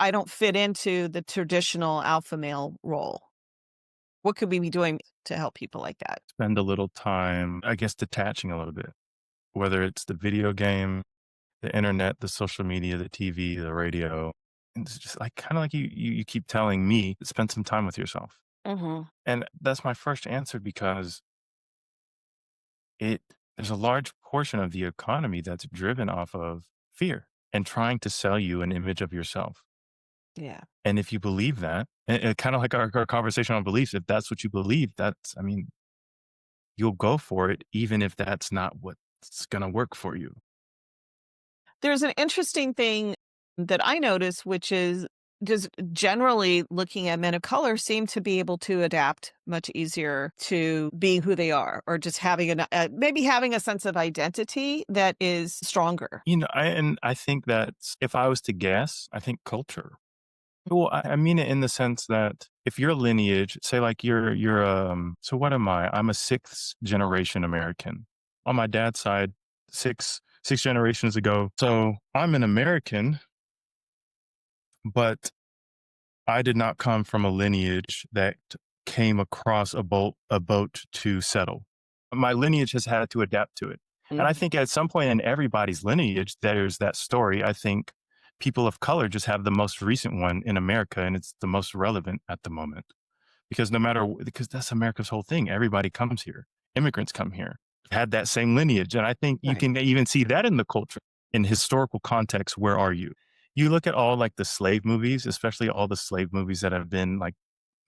I don't fit into the traditional alpha male role. What could we be doing to help people like that? Spend a little time, I guess, detaching a little bit, whether it's the video game, the internet, the social media, the TV, the radio. And it's just like kind of like you keep telling me, spend some time with yourself. Mhm. And that's my first answer because it there's a large portion of the economy that's driven off of fear and trying to sell you an image of yourself. Yeah. And if you believe that, and kind of like our conversation on beliefs, if that's what you believe, I mean, you'll go for it, even if that's not what's going to work for you. There's an interesting thing that I notice, which is just generally looking at men of color seem to be able to adapt much easier to being who they are or just having maybe having a sense of identity that is stronger. And I think that if I was to guess, I think culture. Well, I mean it in the sense that if your lineage, say like so what am I? I'm a sixth generation American. On my dad's side, six generations ago. So I'm an American, but I did not come from a lineage that came across a boat to settle. My lineage has had to adapt to it. And I Mhm. think at some point in everybody's lineage, there's that story. I think people of color just have the most recent one in America, and it's the most relevant at the moment. Because because that's America's whole thing. Everybody comes here. Immigrants come here, had that same lineage. And I think you Right. can even see that in the culture, in historical context. Where are you? You look at all like the slave movies, especially all the slave movies that have been like,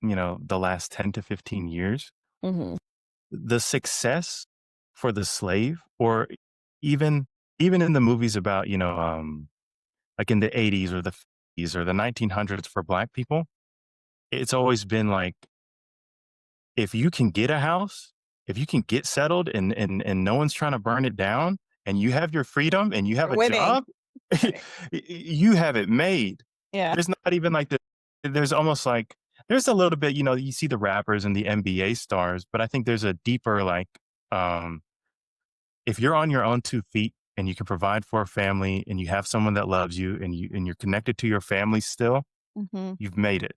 the last 10 to 15 years, Mhm. the success for the slave, or even in the movies about, like in the 80s or the 50s or the 1900s for black people, it's always been like, if you can get a house, if you can get settled and no one's trying to burn it down and you have your freedom and you have You're a winning. job, Right. you have it made. Yeah. There's not even like there's almost like, there's a little bit, you see the rappers and the NBA stars, but I think there's a deeper like, um, if you're on your own 2 feet and you can provide for a family and you have someone that loves you and you're connected to your family still, Mhm. you've made it.